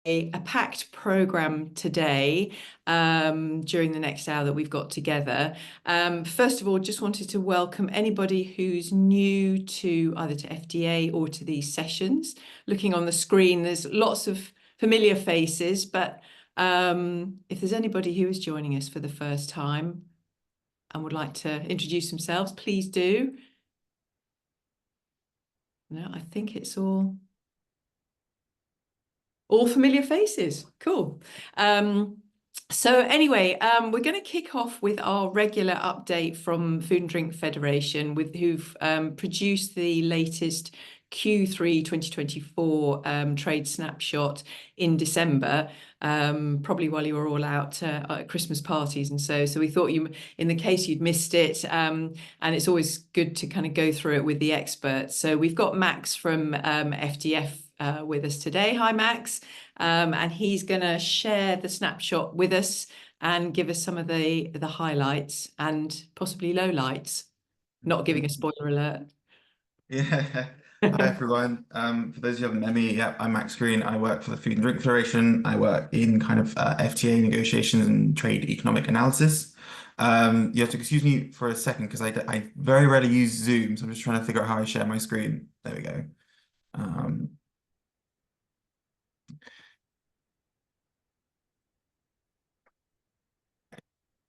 a packed program today during the next hour that we've got together. First of all, just wanted to welcome anybody who's new to either to FDEA or to these sessions. Looking on the screen, there's lots of familiar faces, but if there's anybody who is joining us for the first time and would like to introduce themselves, please do. No, I think it's all familiar faces. Cool. So anyway, we're going to kick off with our regular update from Food and Drink Federation, who've produced the latest Q3 2024 trade snapshot in December, probably while you were all out at Christmas parties and so we thought in the case you'd missed it, and it's always good to kind of go through it with the experts. So we've got Max from FDF with us today. Hi, Max. And he's going to share the snapshot with us and give us some of the highlights and possibly lowlights. Not giving a spoiler alert. Yeah. Hi, everyone. For those who haven't met me, yeah, I'm Max Green. I work for the Food and Drink Federation. I work in kind of FTA negotiations and trade economic analysis. You have to excuse me for a second because I very rarely use Zoom, so I'm just trying to figure out how I share my screen. There we go.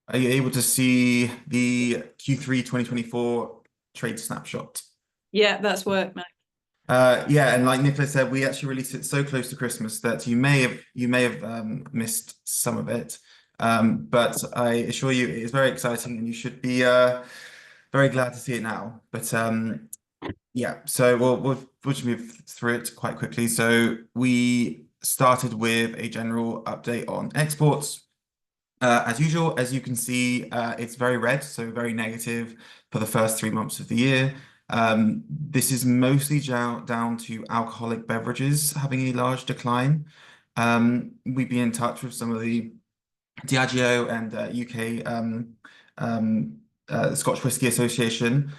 Are you able to see the Q3 2024 trade snapshot? Yeah, that's work, Max. Yeah, and like Nicola said, we actually released it so close to Christmas that you may have missed some of it. But I assure you, it is very exciting, and you should be very glad to see it now. But yeah, so we'll just move through it quite quickly. So we started with a general update on exports. As usual, as you can see, it's very red, so very negative for the first 3 months of the year. This is mostly down to alcoholic beverages having a large decline. We've been in touch with some of the Diageo and UK Scotch Whisky Association.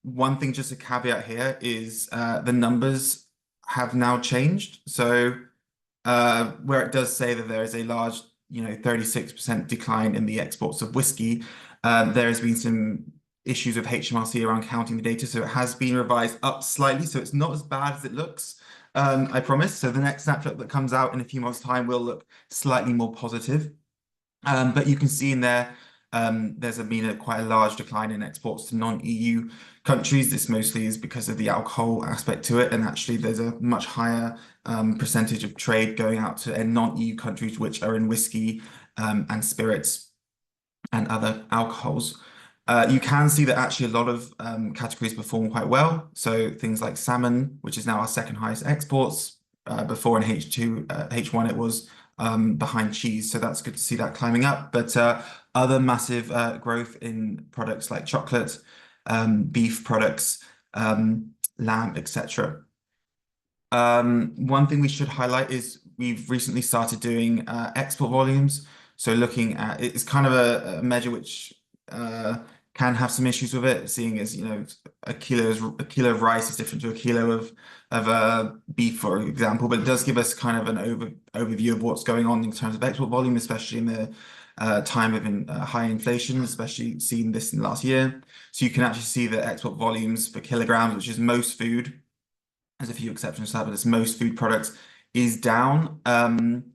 One thing, just a caveat here, is the numbers have now changed. So where it does say that there is a large 36% decline in the exports of whiskey. There has been some issues with HMRC around counting the data, so it has been revised up slightly, so it's not as bad as it looks, I promise. So the next snapshot that comes out in a few months' time will look slightly more positive. But you can see in there, there's been quite a large decline in exports to non-EU countries. This mostly is because of the alcohol aspect to it, and actually there's a much higher percentage of trade going out to non-EU countries, which are in whiskey and spirits and other alcohols. You can see that actually a lot of categories perform quite well. So things like salmon, which is now our second highest exports. Before in H1 it was behind cheese, so that's good to see that climbing up. But other massive growth in products like chocolate, beef products, lamb, etc. One thing we should highlight is we've recently started doing export volumes. So looking at it's kind of a measure which can have some issues with it, seeing as a kilo of rice is different to a kilo of beef, for example. But it does give us kind of an overview of what's going on in terms of export volume, especially in the time of high inflation, especially seen this in the last year. So you can actually see the export volumes for kilograms, which is most food. There's a few exceptions to that, but it's most food products is down.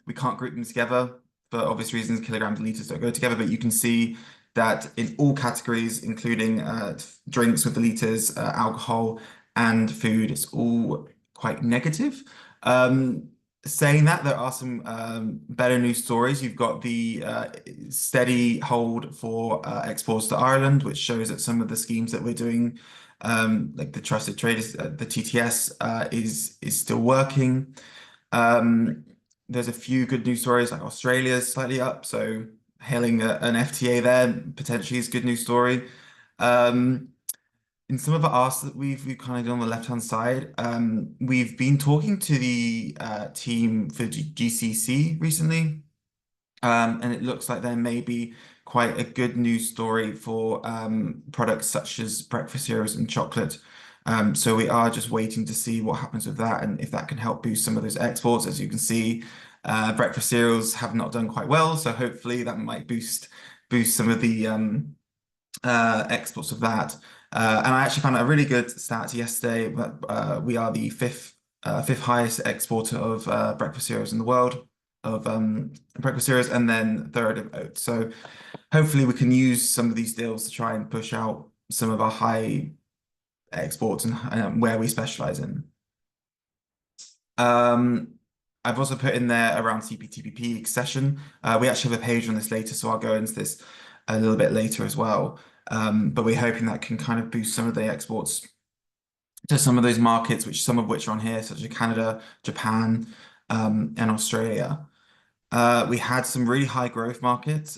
We can't group them together for obvious reasons. Kilograms and liters don't go together, but you can see that in all categories, including drinks with the liters, alcohol, and food, it's all quite negative. Saying that, there are some better news stories. You've got the steady hold for exports to Ireland, which shows that some of the schemes that we're doing, like the Trusted Traders, the TTS, is still working. There's a few good news stories, like Australia's slightly up, so hailing an FTA there potentially is a good news story. In some of our asks that we've kind of done on the left-hand side, we've been talking to the team for GCC recently, and it looks like there may be quite a good news story for products such as breakfast cereals and chocolate. So we are just waiting to see what happens with that and if that can help boost some of those exports. As you can see, breakfast cereals have not done quite well, so hopefully that might boost some of the exports of that. And I actually found a really good stat yesterday that we are the fifth highest exporter of breakfast cereals in the world, of breakfast cereals, and then third of oats. So hopefully we can use some of these deals to try and push out some of our high exports and where we specialize in. I've also put in there around CPTPP accession. We actually have a page on this later, so I'll go into this a little bit later as well. But we're hoping that can kind of boost some of the exports to some of those markets, some of which are on here, such as Canada, Japan, and Australia. We had some really high growth products.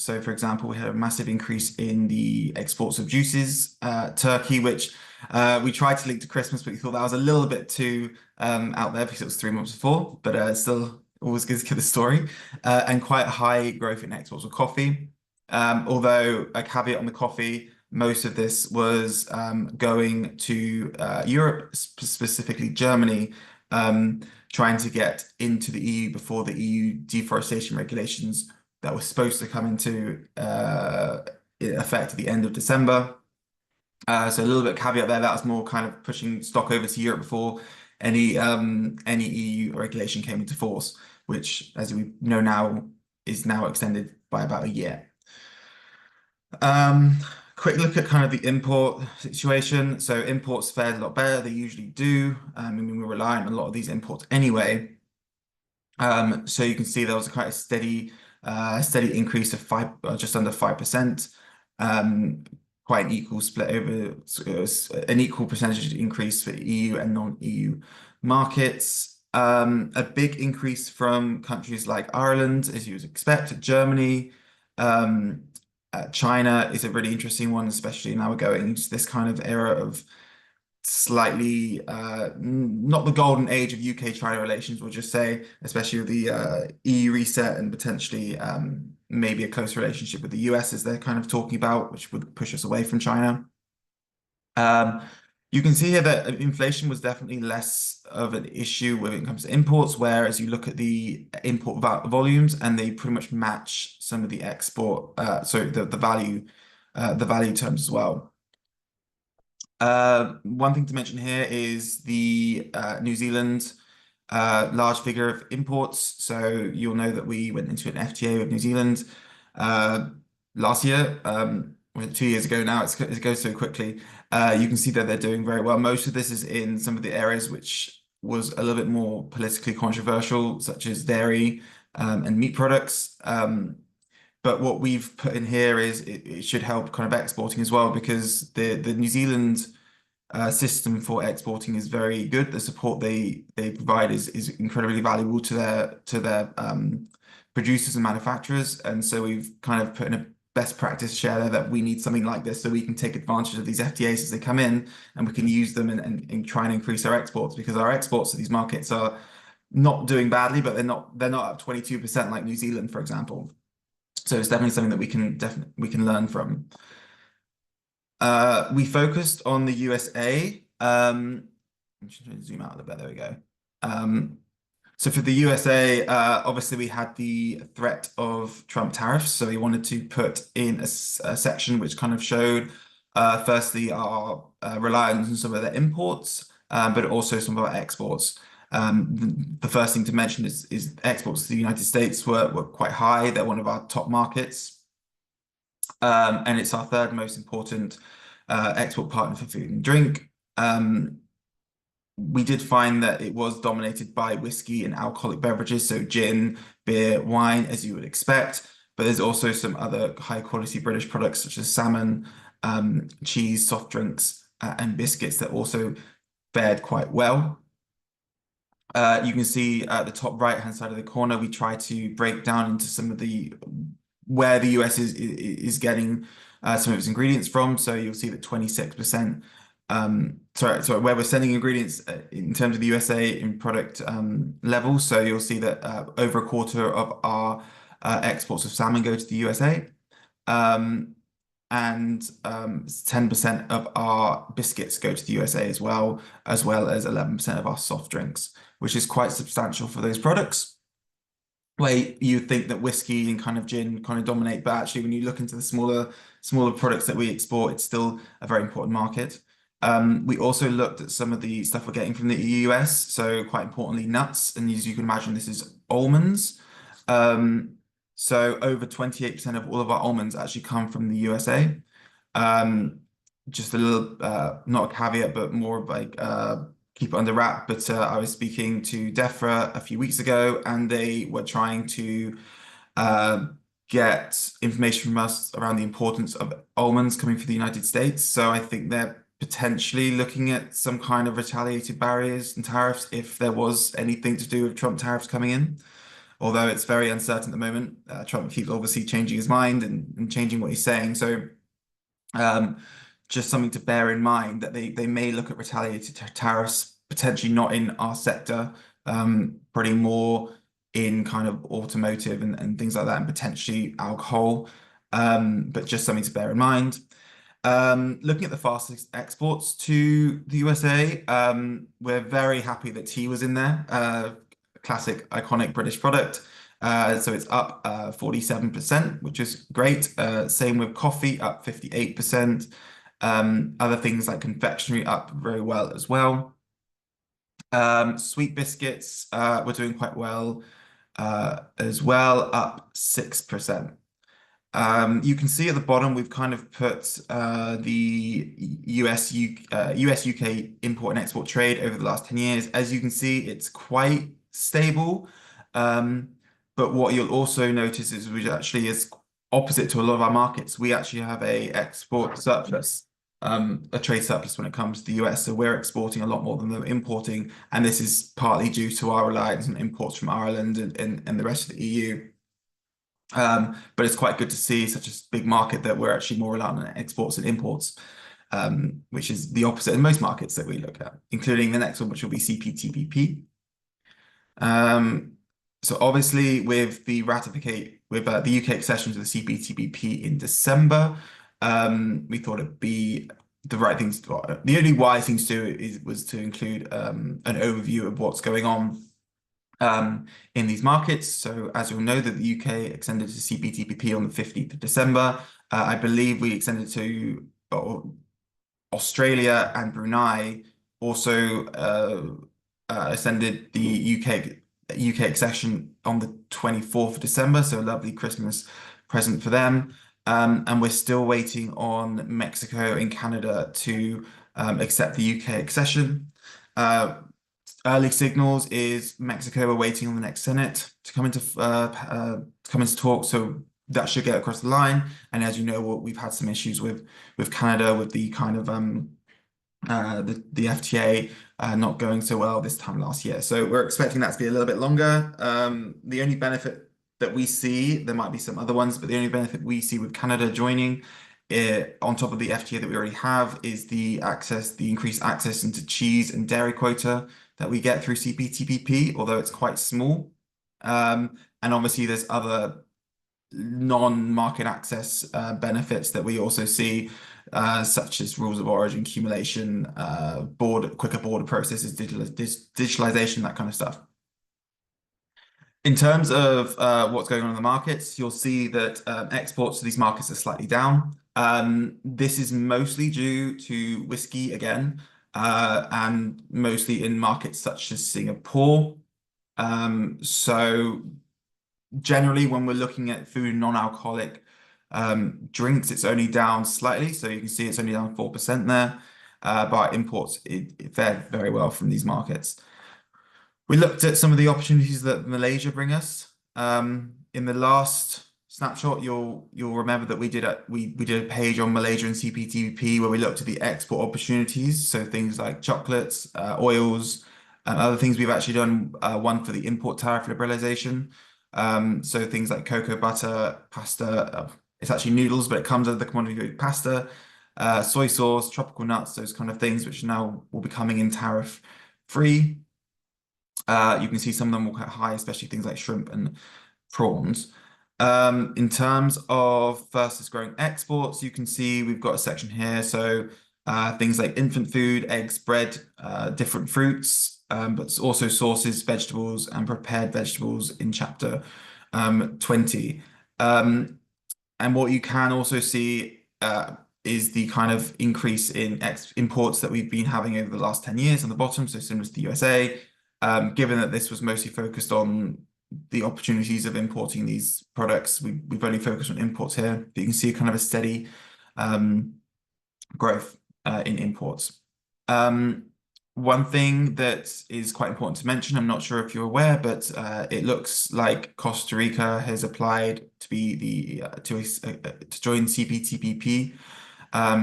So for example, we had a massive increase in the exports of juices, Turkey, which we tried to link to Christmas, but we thought that was a little bit too out there because it was 3 months before, but still always good to get the story. And quite high growth in exports of coffee. Although a caveat on the coffee, most of this was going to Europe, specifically Germany, trying to get into the EU before the EU deforestation regulations that were supposed to come into effect at the end of December. So a little bit of caveat there. That was more kind of pushing stock over to Europe before any EU regulation came into force, which, as we know now, is now extended by about a year. Quick look at kind of the import situation. So imports fared a lot better. They usually do. I mean, we're relying on a lot of these imports anyway. So you can see there was quite a steady increase of just under 5%. Quite an equal split over an equal percentage increase for EU and non-EU markets. A big increase from countries like Ireland, as you would expect, Germany. China is a really interesting one, especially now we're going into this kind of era of slightly not the golden age of UK-China relations, we'll just say, especially with the EU reset and potentially maybe a close relationship with the US as they're kind of talking about, which would push us away from China. You can see here that inflation was definitely less of an issue when it comes to imports, whereas you look at the import volumes and they pretty much match some of the export, the value terms as well. One thing to mention here is the New Zealand large figure of imports. So you'll know that we went into an FTA with New Zealand last year. 2 years ago now, it goes so quickly. You can see that they're doing very well. Most of this is in some of the areas which was a little bit more politically controversial, such as dairy and meat products. But what we've put in here is it should help kind of exporting as well, because the New Zealand system for exporting is very good. The support they provide is incredibly valuable to their producers and manufacturers. And so we've kind of put in a best practice share there that we need something like this so we can take advantage of these FTAs as they come in, and we can use them and try and increase our exports, because our exports to these markets are not doing badly, but they're not up 22% like New Zealand, for example. So it's definitely something that we can learn from. We focused on the USA. I'm just trying to zoom out a little bit. There we go. So for the USA, obviously we had the threat of Trump tariffs. So we wanted to put in a section which kind of showed, firstly, our reliance on some of their imports, but also some of our exports. The first thing to mention is exports to the United States were quite high. They're one of our top markets. And it's our third most important export partner for food and drink. We did find that it was dominated by whiskey and alcoholic beverages, so gin, beer, wine, as you would expect. But there's also some other high quality British products such as salmon, cheese, soft drinks, and biscuits that also fared quite well. You can see at the top right-hand side of the corner, we try to break down into some of where the US is getting some of its ingredients from. So you'll see that 26%, where we're sending ingredients in terms of the USA in product level. So you'll see that over a quarter of our exports of salmon go to the USA. And and 10% of our biscuits go to the USA as well as 11% of our soft drinks, which is quite substantial for those products. Where you think that whiskey and kind of gin kind of dominate, but actually when you look into the smaller products that we export, it's still a very important market. We also looked at some of the stuff we're getting from the US, so quite importantly, nuts, and as you can imagine, this is almonds. So over 28% of all of our almonds actually come from the USA. Just a little, not a caveat, but more of like keep it under wrap. But I was speaking to DEFRA a few weeks ago, and they were trying to get information from us around the importance of almonds coming from the United States. So I think they're potentially looking at some kind of retaliated barriers and tariffs if there was anything to do with Trump tariffs coming in. Although it's very uncertain at the moment. Trump keeps obviously changing his mind and changing what he's saying. So just something to bear in mind that they may look at retaliated tariffs, potentially not in our sector, probably more in kind of automotive and things like that, and potentially alcohol, but just something to bear in mind. Looking at the fastest exports to the USA, we're very happy that tea was in there. Classic, iconic British product. So it's up 47%, which is great. Same with coffee, up 58%. Other things like confectionery up very well as well. Sweet biscuits, we're doing quite well as well, up 6%. You can see at the bottom, we've kind of put the US UK import and export trade over the last 10 years. As you can see, it's quite stable. But what you'll also notice is which actually is opposite to a lot of our markets. We actually have a export surplus, a trade surplus when it comes to the US. So we're exporting a lot more than they're importing. And this is partly due to our reliance on imports from Ireland and the rest of the EU. But it's quite good to see such a big market that we're actually more reliant on exports and imports, which is the opposite in most markets that we look at, including the next one, which will be CPTPP. So obviously with the UK accession to the CPTPP in December, we thought it'd be the right thing to do. The only wise thing to do was to include an overview of what's going on in these markets. So as you'll know, that the UK extended to CPTPP on the 15th of December. I believe we extended to Australia and Brunei also extended the UK accession on the 24th of December. So a lovely Christmas present for them. And we're still waiting on Mexico and Canada to accept the UK accession. Early signals is Mexico are waiting on the next Senate to come into talk, so that should get across the line. And as you know, we've had some issues with Canada with the kind of the FTA not going so well this time last year. So we're expecting that to be a little bit longer. The only benefit that we see, there might be some other ones, but the only benefit we see with Canada joining on top of the FTA that we already have is the increased access into cheese and dairy quota that we get through CPTPP, although it's quite small. And obviously there's other non-market access benefits that we also see, such as rules of origin, accumulation, quicker border processes, digitalization, that kind of stuff. In terms of what's going on in the markets, you'll see that exports to these markets are slightly down. This is mostly due to whiskey again, and mostly in markets such as Singapore. So generally, when we're looking at food and non-alcoholic drinks, it's only down slightly. So you can see it's only down 4% there. But imports, it fared very well from these markets. We looked at some of the opportunities that Malaysia bring us. In the last snapshot, you'll remember that we did a page on Malaysia and CPTPP where we looked at the export opportunities. So things like chocolates, oils, and other things. We've actually done one for the import tariff liberalization. So things like cocoa butter, pasta. It's actually noodles, but it comes under the commodity grade pasta, soy sauce, tropical nuts, those kind of things, which now will be coming in tariff free. You can see some of them will get high, especially things like shrimp and prawns. In terms of fastest growing exports, you can see we've got a section here. So things like infant food, eggs, bread, different fruits, but also sauces, vegetables, and prepared vegetables in chapter 20. And what you can also see is the kind of increase in imports that we've been having over the last 10 years on the bottom, so similar to the USA, given that this was mostly focused on the opportunities of importing these products. We've only focused on imports here, but you can see kind of a steady growth in imports. One thing that is quite important to mention, I'm not sure if you're aware, but it looks like Costa Rica has applied to be to join CPTPP.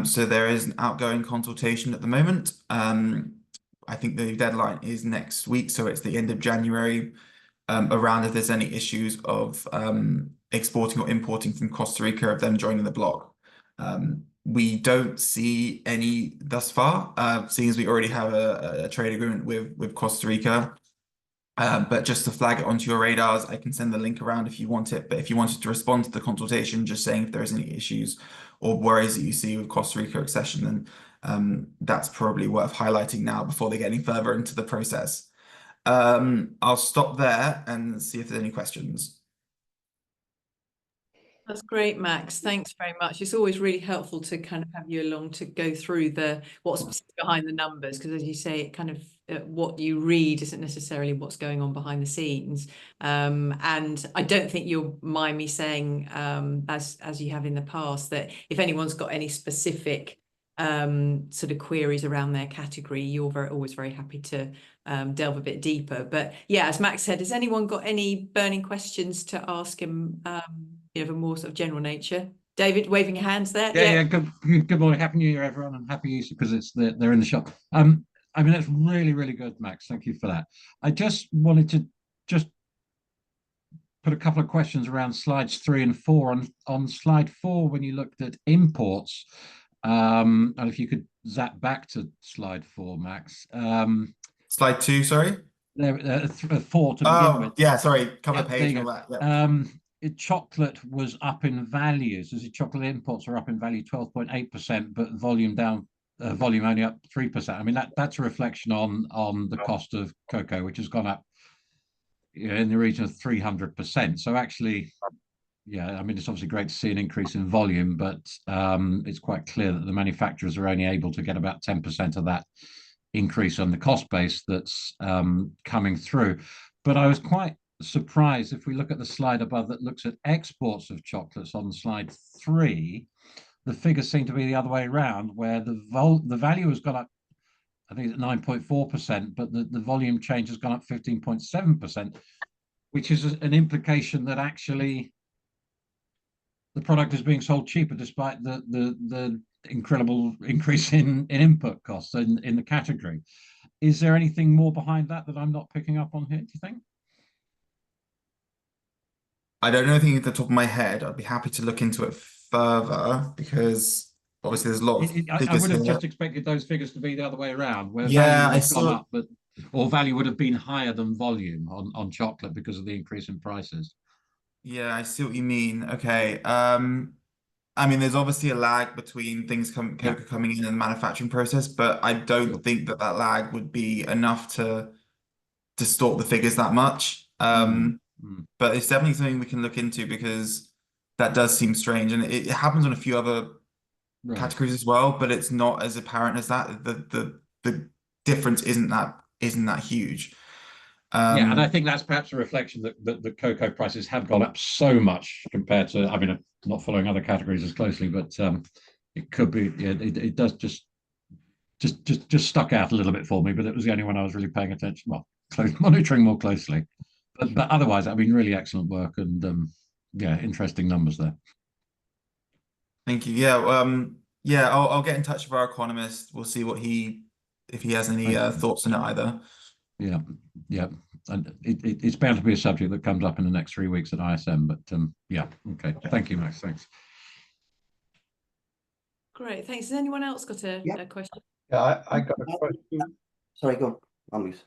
So there is an outgoing consultation at the moment. I think the deadline is next week, so it's the end of January. Around if there's any issues of exporting or importing from Costa Rica of them joining the bloc. We don't see any thus far, seeing as we already have a trade agreement with Costa Rica. But just to flag it onto your radars, I can send the link around if you want it. But if you wanted to respond to the consultation, just saying if there's any issues or worries that you see with Costa Rica accession, then that's probably worth highlighting now before they get any further into the process. I'll stop there and see if there's any questions. That's great, Max. Thanks very much. It's always really helpful to kind of have you along to go through what's behind the numbers, because as you say, it kind of what you read isn't necessarily what's going on behind the scenes. And I don't think you'll mind me saying, as you have in the past, that if anyone's got any specific sort of queries around their category, you're always very happy to delve a bit deeper. But yeah, as Max said, has anyone got any burning questions to ask him? Of a more sort of general nature. David, waving your hands there. Yeah. Good morning, happy New Year, everyone, and happy Easter because they're in the shop. I mean that's really good, Max. Thank you for that. I just wanted to put a couple of questions around slides 3 and 4. On slide 4, when you looked at imports, and if you could zap back to slide 4, Max. Slide 2, sorry. There, 4 to begin with. Yeah, sorry, cover page and all that. Yeah. Chocolate was up in values. As chocolate imports are up in value 12.8%, but volume down, volume only up 3%. I mean that's a reflection on the cost of cocoa, which has gone up in the region of 300%. So actually, yeah, I mean it's obviously great to see an increase in volume, but it's quite clear that the manufacturers are only able to get about 10% of that increase on the cost base that's coming through. But I was quite surprised if we look at the slide above that looks at exports of chocolates on slide 3, the figures seem to be the other way around, where the value has gone up, I think it's 9.4%, but the volume change has gone up 15.7%, which is an implication that actually the product is being sold cheaper despite the incredible increase in input costs in the category. Is there anything more behind that I'm not picking up on here, do you think? I don't know anything at the top of my head. I'd be happy to look into it further because obviously there's a lot of figures I would have here. just expected those figures to be the other way around, where Yeah, value would have gone up, or value would have been higher than volume on chocolate because of the increase in prices. Yeah, I see what you mean. Okay. I mean, there's obviously a lag between cocoa coming in and the manufacturing process, but I don't think that lag would be enough to distort the figures that much. But it's definitely something we can look into because that does seem strange, and it happens on a few other categories as well, but it's not as apparent as that. The difference isn't that huge. Yeah, and I think that's perhaps a reflection that the cocoa prices have gone up so much compared to, I mean, I'm not following other categories as closely, but it could be, yeah, it does just stuck out a little bit for me, but it was the only one I was really paying attention, monitoring more closely. But otherwise, I mean, really excellent work and yeah, interesting numbers there. Thank you. Yeah, I'll get in touch with our economist. We'll see if he has any thoughts on it either. Yeah. And it's bound to be a subject that comes up in the next 3 weeks at ISM, but yeah, okay. Thank you, Max. Thanks. Great, thanks. Has anyone else got a question? Yeah, I got a question. Sorry, go on, Maurice.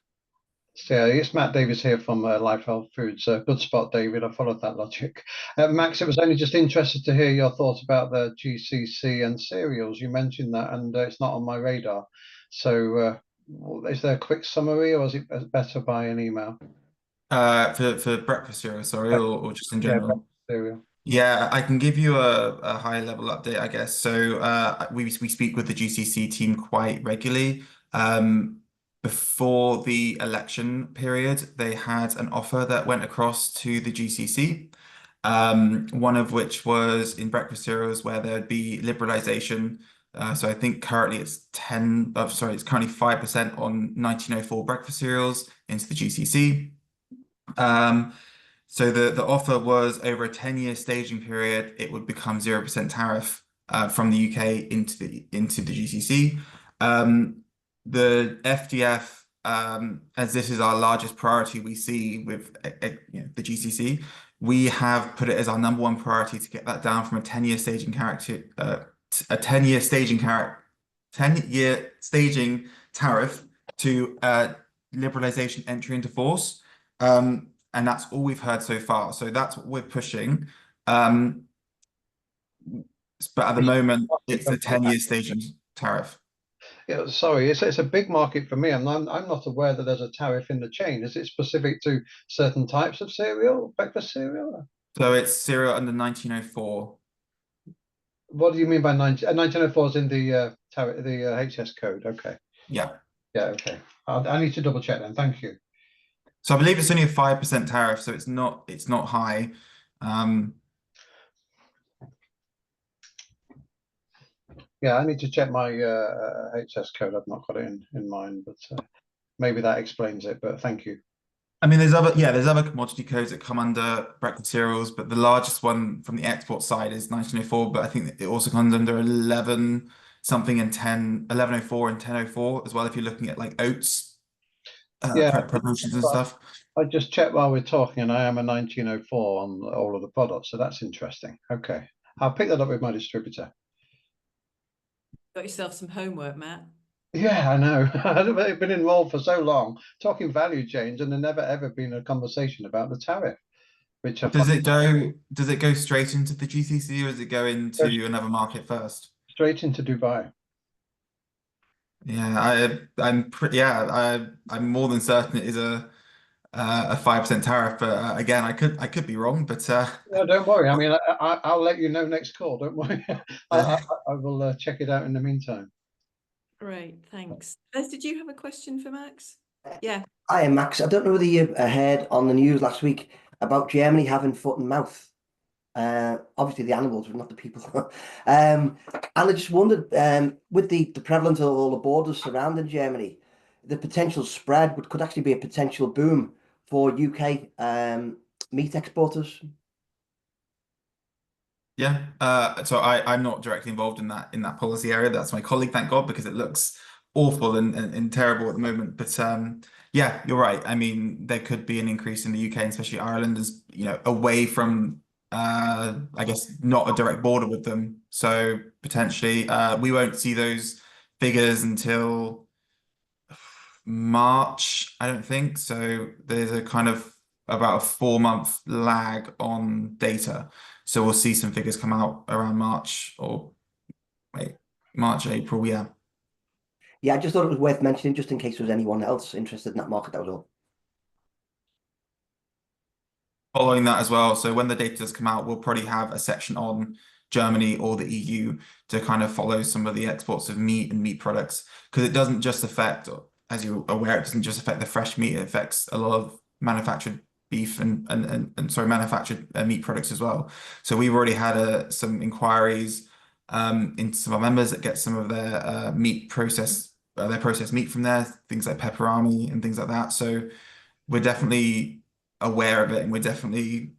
So yeah, it's Matt Davies here from Life Health Foods. Good spot, David. I followed that logic. Max, it was only just interested to hear your thoughts about the GCC and cereals. You mentioned that, and it's not on my radar. So, is there a quick summary, or is it better by an email? For breakfast cereal, sorry, or just in Yeah, general. cereal. Yeah, I can give you a high level update, I guess. So we speak with the GCC team quite regularly. Before the election period, they had an offer that went across to the GCC. One of which was in breakfast cereals where there'd be liberalization. So I think currently it's 10, oh, sorry, it's currently 5% on 1904 breakfast cereals into the GCC. So the offer was over a 10-year staging period, it would become 0% tariff from the UK into the GCC. The FDF, as this is our largest priority we see with the GCC, we have put it as our #1 priority to get that down from a 10-year staging character, a 10-year staging 10-year staging tariff to liberalization entry into force. And that's all we've heard so far. So that's what we're pushing. But at the moment, it's a 10-year staging tariff. Yeah, sorry, it's a big market for me, and I'm not aware that there's a tariff in the chain. Is it specific to certain types of cereal, breakfast cereal? So it's cereal under 1904. What do you mean by 1904 is in the tariff, the HS code? Okay. Yeah. Yeah, okay. I need to double check then. Thank you. So I believe it's only a 5% tariff, so it's not high. Yeah, I need to check my HS code. I've not got it in mind, but maybe that explains it. But thank you. I mean, there's other commodity codes that come under breakfast cereals, but the largest one from the export side is 1904. But I think it also comes under 11 something and 1104 and 1004 as well. If you're looking at like oats, preparations and stuff. I just checked while we're talking, and I am a 1904 on all of the products, so that's interesting. Okay, I'll pick that up with my distributor. Got yourself some homework, Matt. Yeah, I know. I've been involved for so long, talking value chains, and there never ever been a conversation about the tariff. Which does it go straight into the GCC, or does it go into another market first? Straight into Dubai. Yeah, I'm more than certain it is a 5% tariff, but again, I could be wrong. But no, don't worry. I mean, I'll let you know next call. Don't worry. I will check it out in the meantime. Great, thanks. Les, did you have a question for Max? Yeah. Hi, Max. I don't know whether you heard on the news last week about Germany having foot and mouth. Obviously the animals, but not the people. And I just wondered, with the prevalence of all the borders surrounding Germany, the potential spread could actually be a potential boom for UK meat exporters. Yeah, so I'm not directly involved in that policy area. That's my colleague, thank God, because it looks awful and terrible at the moment. But yeah, you're right. I mean, there could be an increase in the UK, and especially Ireland, is away from I guess not a direct border with them. So potentially we won't see those figures until March, I don't think. So there's a kind of about a 4-month lag on data. So we'll see some figures come out around March March, April, yeah. Yeah, I just thought it was worth mentioning just in case there was anyone else interested in that market, that was all. Following that as well, so when the data does come out, we'll probably have a section on Germany or the EU to kind of follow some of the exports of meat and meat products, because it doesn't just affect, as you're aware, it doesn't just affect the fresh meat, it affects a lot of manufactured beef and manufactured meat products as well. So we've already had some inquiries into some of our members that get some of their meat processed meat from there, things like pepperoni and things like that. So we're definitely aware of it, and we're definitely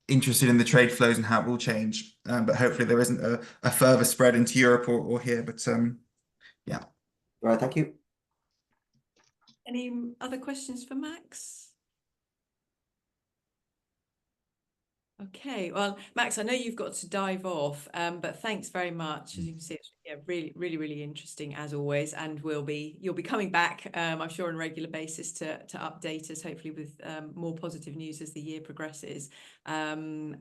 interested in the trade flows and how it will change. But hopefully there isn't a further spread into Europe or here. But yeah. All right, thank you. Any other questions for Max? Okay, well, Max, I know you've got to dive off, but thanks very much. As you can see, it's really interesting as always, and you'll be coming back, I'm sure, on a regular basis to update us, hopefully with more positive news as the year progresses. And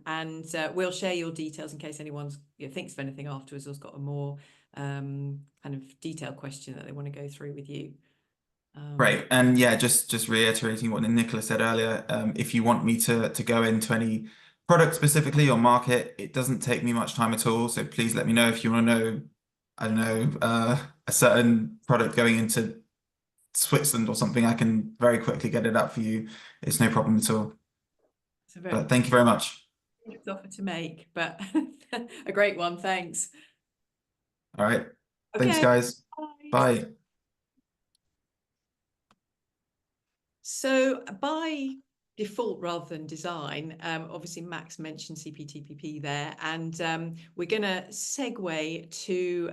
we'll share your details in case anyone thinks of anything afterwards or has got a more kind of detailed question that they want to go through with you. Great. And yeah, just reiterating what Nicola said earlier, if you want me to go into any product specifically or market, it doesn't take me much time at all. So please let me know if you want to know, I don't know, a certain product going into Switzerland or something. I can very quickly get it up for you. It's no problem at all. But thank you very much. It's offer to make, but a great one. Thanks. All right. Okay. Thanks, guys. Bye. Bye. So by default rather than design, obviously Max mentioned CPTPP there, and we're going to segue to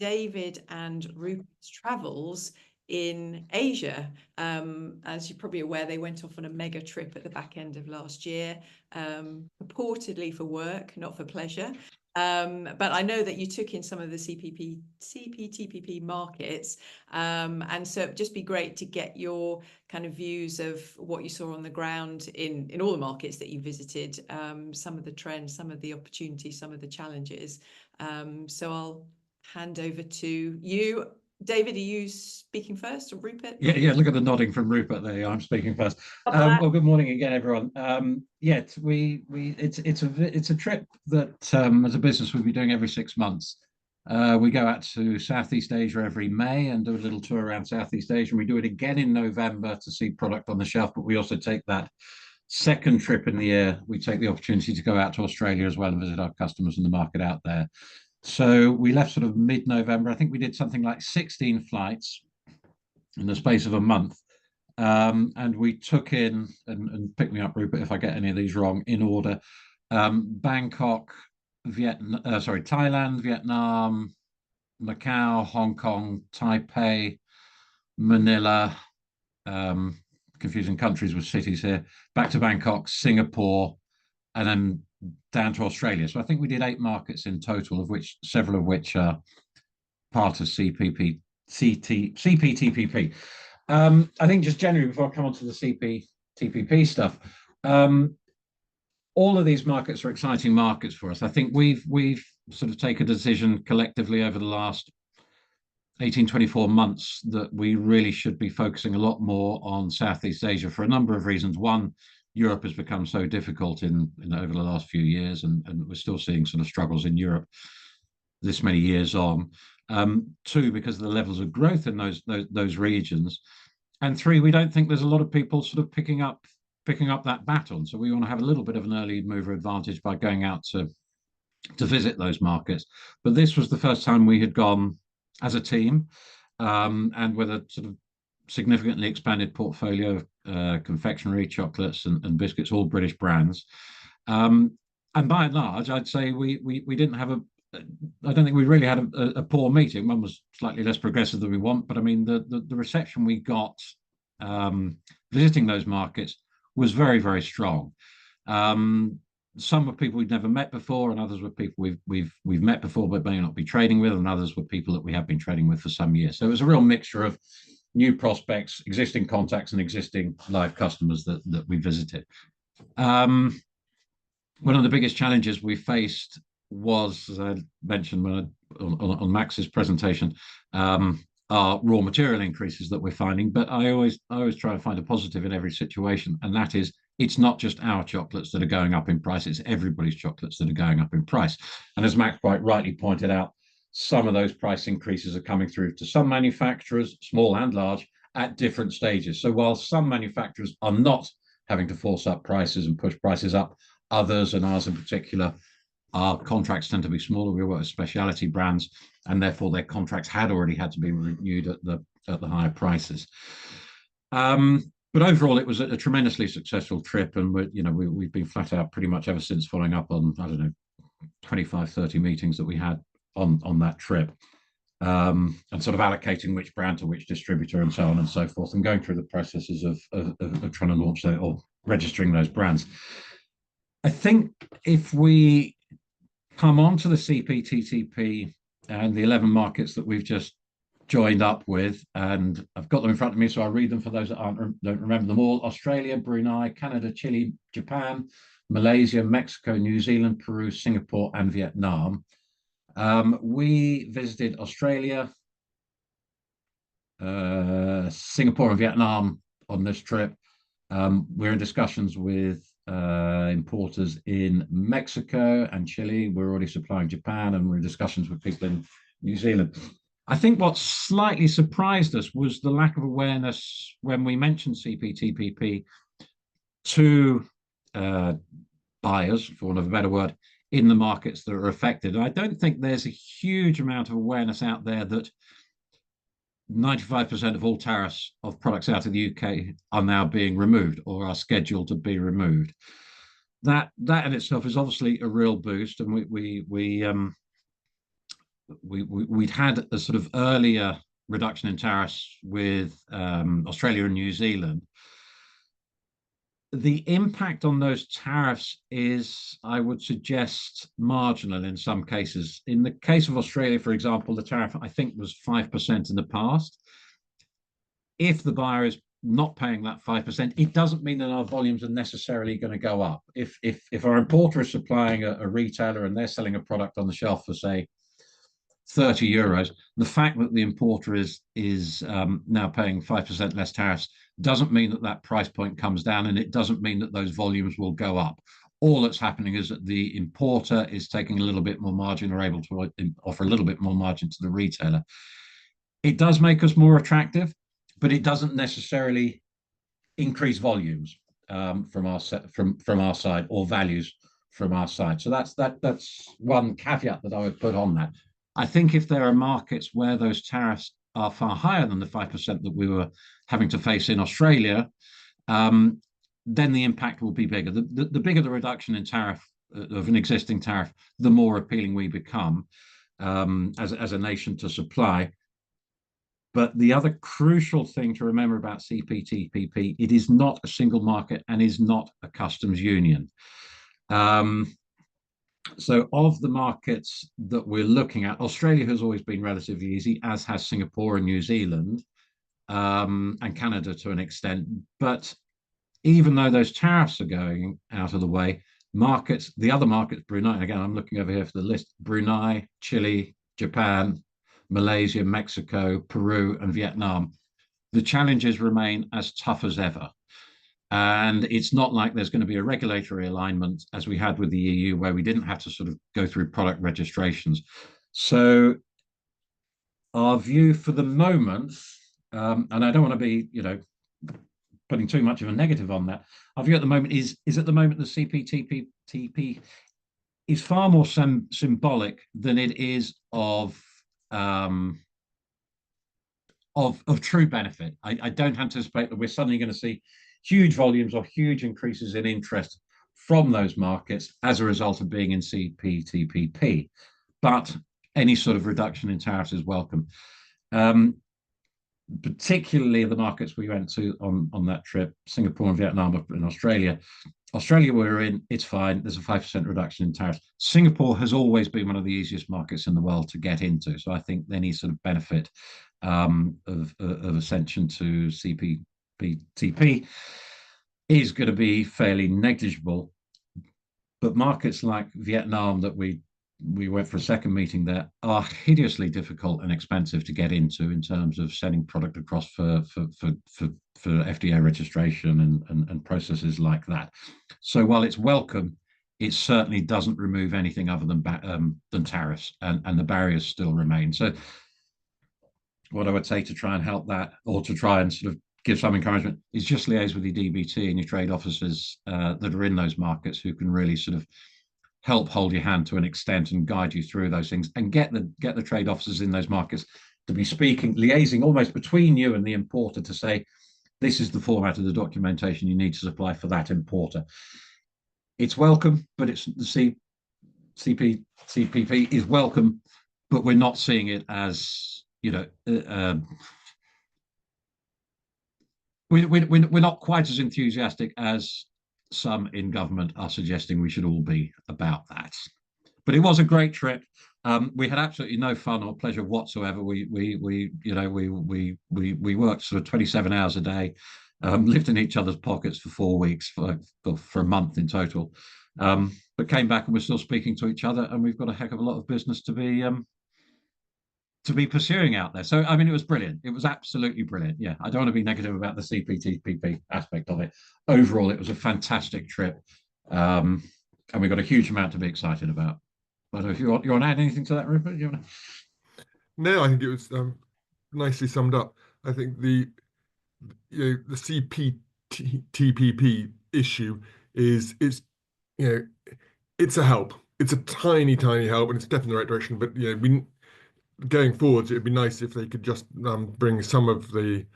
David and Rupert's travels in Asia. As you're probably aware, they went off on a mega trip at the back end of last year, purportedly for work, not for pleasure. But I know that you took in some of the CPTPP markets, and so it'd just be great to get your kind of views of what you saw on the ground in all the markets that you visited, some of the trends, some of the opportunities, some of the challenges. So I'll hand over to you. David, are you speaking first, or Rupert? Yeah. Look at the nodding from Rupert there. I'm speaking first. Well, good morning again, everyone. It's a trip that as a business we'll be doing every 6 months. We go out to Southeast Asia every May and do a little tour around Southeast Asia. And we do it again in November to see product on the shelf. But we also take that second trip in the year. We take the opportunity to go out to Australia as well and visit our customers in the market out there. So we left sort of mid-November. I think we did something like 16 flights in the space of a month. And we took in, and pick me up, Rupert, if I get any of these wrong, in order, Bangkok, Thailand, Vietnam, Macau, Hong Kong, Taipei, Manila, confusing countries with cities here, back to Bangkok, Singapore, and then down to Australia. So I think we did 8 markets in total, of which several of which are part of CPTPP. I think just generally, before I come on to the CPTPP stuff, all of these markets are exciting markets for us. I think we've sort of taken a decision collectively over the last 18, 24 months that we really should be focusing a lot more on Southeast Asia for a number of reasons. One, Europe has become so difficult in over the last few years, and we're still seeing sort of struggles in Europe this many years on. 2, because of the levels of growth in those regions, and 3, we don't think there's a lot of people sort of picking up that baton. So we want to have a little bit of an early mover advantage by going out to visit those markets. But this was the first time we had gone as a team, and with a sort of significantly expanded portfolio of confectionery, chocolates, and biscuits, all British brands. And by and large, I'd say we didn't have I don't think we really had a poor meeting. One was slightly less progressive than we want, but I mean the reception we got visiting those markets was very, very strong. Some were people we'd never met before, and others were people we've met before but may not be trading with, and others were people that we have been trading with for some years. So it was a real mixture of new prospects, existing contacts, and existing live customers that we visited. One of the biggest challenges we faced was, as I mentioned on Max's presentation, are raw material increases that we're finding. But I always try to find a positive in every situation, and that is, it's not just our chocolates that are going up in price, it's everybody's chocolates that are going up in price. And as Max quite rightly pointed out, some of those price increases are coming through to some manufacturers, small and large, at different stages. So while some manufacturers are not having to force up prices and push prices up, others, and ours in particular, our contracts tend to be smaller. We work with specialty brands, and therefore their contracts had already had to be renewed at the higher prices. But overall, it was a tremendously successful trip, and we've been flat out pretty much ever since, following up on, I don't know, 25, 30 meetings that we had on that trip, and sort of allocating which brand to which distributor and so on and so forth, and going through the processes of trying to launch or registering those brands. I think if we come on to the CPTPP and the 11 markets that we've just joined up with, and I've got them in front of me, so I'll read them for those that don't remember them all. Australia, Brunei, Canada, Chile, Japan, Malaysia, Mexico, New Zealand, Peru, Singapore, and Vietnam. We visited Australia, Singapore, and Vietnam on this trip. We're in discussions with importers in Mexico and Chile. We're already supplying Japan, and we're in discussions with people in New Zealand. I think what slightly surprised us was the lack of awareness when we mentioned CPTPP to buyers, for want of a better word, in the markets that are affected. And I don't think there's a huge amount of awareness out there that 95% of all tariffs of products out of the UK are now being removed or are scheduled to be removed. That in itself is obviously a real boost, and we'd had a sort of earlier reduction in tariffs with Australia and New Zealand. The impact on those tariffs is, I would suggest, marginal in some cases. In the case of Australia, for example, the tariff, I think, was 5% in the past. If the buyer is not paying that 5%, it doesn't mean that our volumes are necessarily going to go up. If our importer is supplying a retailer and they're selling a product on the shelf for, say, 30 euros, the fact that the importer is now paying 5% less tariffs doesn't mean that that price point comes down, and it doesn't mean that those volumes will go up. All that's happening is that the importer is taking a little bit more margin, or able to offer a little bit more margin to the retailer. It does make us more attractive, but it doesn't necessarily increase volumes from our side, or values from our side. So that's one caveat that I would put on that. I think if there are markets where those tariffs are far higher than the 5% that we were having to face in Australia, then the impact will be bigger. The bigger the reduction in tariff of an existing tariff, the more appealing we become as a nation to supply. But the other crucial thing to remember about CPTPP, it is not a single market and is not a customs union. So of the markets that we're looking at, Australia has always been relatively easy, as has Singapore and New Zealand, and Canada to an extent. But even though those tariffs are going out of the way, the other markets, Brunei, again, I'm looking over here for the list, Brunei, Chile, Japan, Malaysia, Mexico, Peru, and Vietnam, the challenges remain as tough as ever. And it's not like there's going to be a regulatory alignment as we had with the EU, where we didn't have to sort of go through product registrations. So our view for the moment, and I don't want to be, putting too much of a negative on that. Our view at the moment is at the moment the CPTPP is far more symbolic than it is of true benefit. I don't anticipate that we're suddenly going to see huge volumes or huge increases in interest from those markets as a result of being in CPTPP. But any sort of reduction in tariffs is welcome. Particularly the markets we went to on that trip, Singapore and Vietnam and Australia. Australia we're in, it's fine. There's a 5% reduction in tariffs. Singapore has always been one of the easiest markets in the world to get into. So I think any sort of benefit of ascension to CPTPP is going to be fairly negligible. But markets like Vietnam that we went for a second meeting there are hideously difficult and expensive to get into in terms of sending product across for FDEA registration and processes like that. So while it's welcome, it certainly doesn't remove anything other than tariffs, and the barriers still remain. So what I would say to try and help that, or to try and sort of give some encouragement, is just liaise with your DBT and your trade officers that are in those markets, who can really sort of help hold your hand to an extent and guide you through those things, and get the trade officers in those markets to be liaising almost between you and the importer to say, this is the format of the documentation you need to supply for that importer. It's welcome, but it's the CPTPP is welcome, but we're not seeing it as, we're not quite as enthusiastic as some in government are suggesting we should all be about that. But it was a great trip. We had absolutely no fun or pleasure whatsoever. We worked sort of 27 hours a day, lived in each other's pockets for 4 weeks, for a month in total. But came back and we're still speaking to each other, and we've got a heck of a lot of business to be pursuing out there. So I mean, it was brilliant. It was absolutely brilliant. Yeah, I don't want to be negative about the CPTPP aspect of it. Overall, it was a fantastic trip, and we got a huge amount to be excited about. I don't know if you want to add anything to that, Rupert? You want to... No, I think it was nicely summed up. I think the CPTPP issue is it's a help. It's a tiny help, and it's a step in the right direction. But going forwards, it'd be nice if they could just bring some of the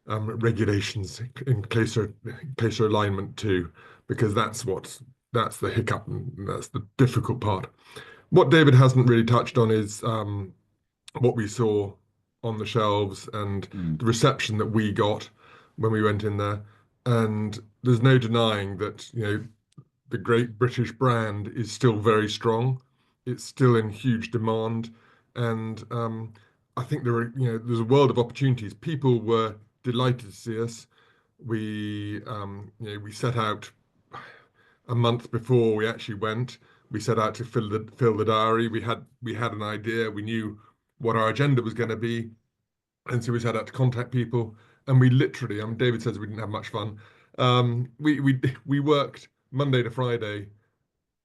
regulations in closer alignment too, because that's the hiccup, and that's the difficult part. What David hasn't really touched on is what we saw on the shelves and the reception that we got when we went in there. And there's no denying that, the great British brand is still very strong. It's still in huge demand. And I think there's a world of opportunities. People were delighted to see us. We set out a month before we actually went. We set out to fill the diary. We had an idea. We knew what our agenda was going to be, and so we set out to contact people. And we literally, David says we didn't have much fun. We worked Monday to Friday.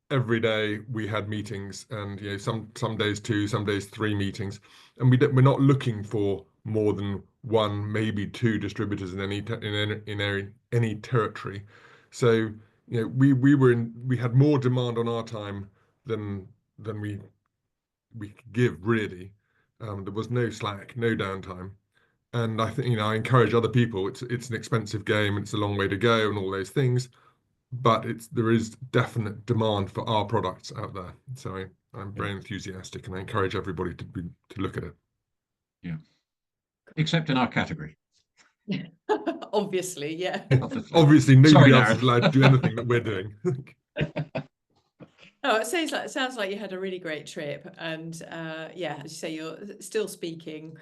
Every day we had meetings, and some days 2, some days 3 meetings, and we're not looking for more than 1, maybe 2 distributors in any territory. So we had more demand on our time than we could give, really. There was no slack, no downtime. And I think, I encourage other people. It's an expensive game, it's a long way to go and all those things, but there is definite demand for our products out there. So I'm very enthusiastic, and I encourage everybody to look at it. Yeah. Except in our category. Obviously, yeah. Obviously, nobody else Darren. is allowed to do anything that we're doing. Oh, it sounds like you had a really great trip, and yeah, as you say, you're still speaking.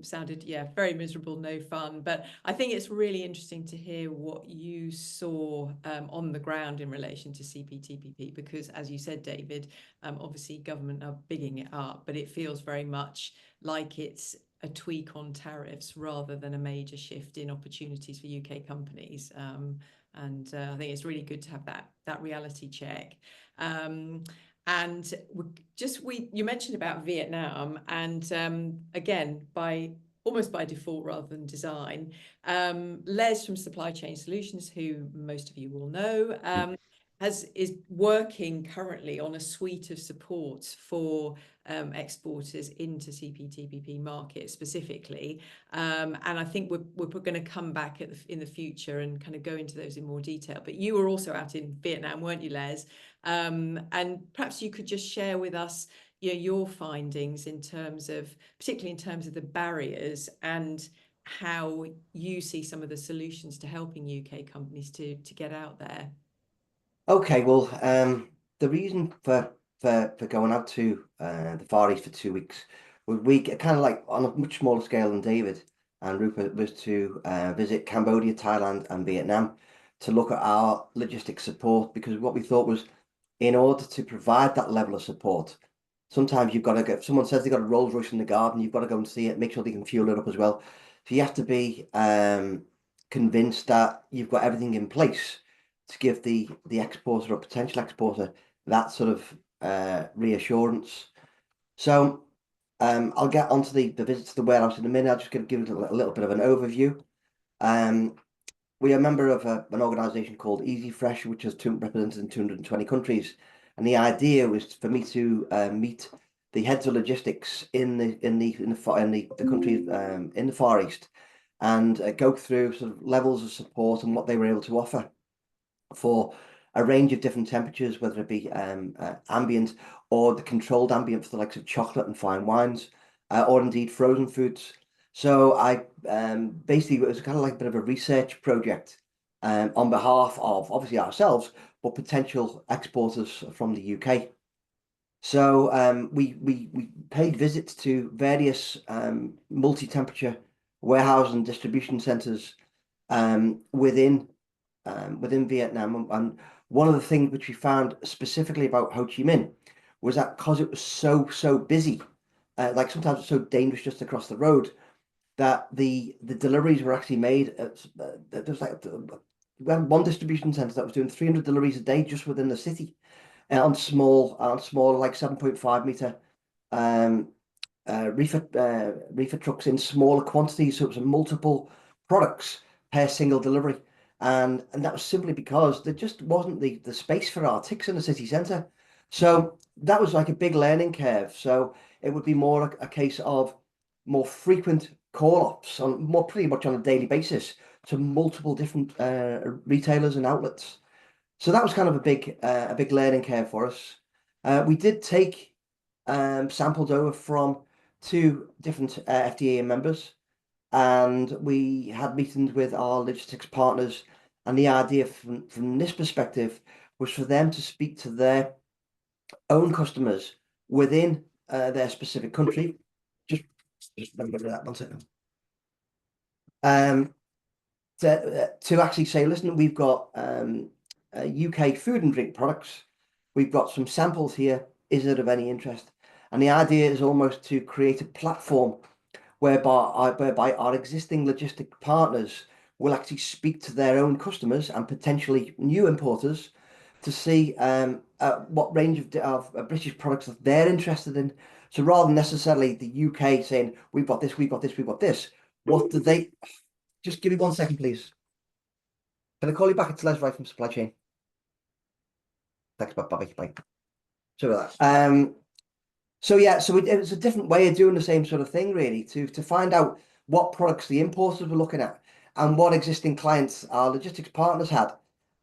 Sounded very miserable, no fun. But I think it's really interesting to hear what you saw on the ground in relation to CPTPP, because as you said, David, obviously government are bigging it up, but it feels very much like it's a tweak on tariffs rather than a major shift in opportunities for UK companies. And I think it's really good to have that reality check. And you mentioned about Vietnam, and again, almost by default rather than design, Les from Supply Chain Solutions, who most of you will know, is working currently on a suite of supports for exporters into CPTPP markets specifically, and I think we're going to come back in the future and kind of go into those in more detail. But you were also out in Vietnam, weren't you, Les? And perhaps you could just share with us your findings particularly in terms of the barriers, and how you see some of the solutions to helping UK companies to get out there. Okay, well, the reason for going out to the Far East for 2 weeks was we kind of like on a much smaller scale than David and Rupert, was to visit Cambodia, Thailand, and Vietnam to look at our logistics support, because what we thought was, in order to provide that level of support, sometimes you've got to go, if someone says they've got a Rolls Royce in the garden, you've got to go and see it, make sure they can fuel it up as well. So you have to be convinced that you've got everything in place to give the exporter or potential exporter that sort of reassurance. So I'll get onto the visit to the warehouse in a minute. I'll just give it a little bit of an overview. We are a member of an organisation called Easy Fresh, which is represented in 220 countries. And the idea was for me to meet the heads of logistics in the countries in the Far East, and go through sort of levels of support and what they were able to offer for a range of different temperatures, whether it be ambient or the controlled ambient for the likes of chocolate and fine wines, or indeed frozen foods. So I basically, it was kind of like a bit of a research project on behalf of obviously ourselves, but potential exporters from the UK. So we paid visits to various multi-temperature warehouse and distribution centres within Vietnam. And one of the things which we found specifically about Ho Chi Minh was that because it was so busy, like sometimes it's so dangerous just across the road, that the deliveries were actually made at there's like we had one distribution centre that was doing 300 deliveries a day just within the city on small like 7.5 meter reefer trucks in smaller quantities, so it was multiple products per single delivery, and that was simply because there just wasn't the space for our ticks in the city centre. So that was like a big learning curve. So it would be more a case of more frequent call-ups on pretty much on a daily basis to multiple different retailers and outlets. So that was kind of a big learning curve for us. We did take samples over from 2 different FDEA members, and we had meetings with our logistics partners. And the idea from this perspective was for them to speak to their own customers within their specific country. Just let me get rid of that 1 second. To actually say, listen, we've got UK food and drink products. We've got some samples here. Is it of any interest? And the idea is almost to create a platform whereby our existing logistic partners will actually speak to their own customers and potentially new importers to see what range of British products that they're interested in. So rather than necessarily the UK saying, we've got this, we've got this, we've got this, what do they... Just give me 1 second, please. Can I call you back? It's Les Wright from Supply Chain. Thanks, Bobby. Bye. So that. So yeah, so it was a different way of doing the same sort of thing, really, to find out what products the importers were looking at and what existing clients our logistics partners had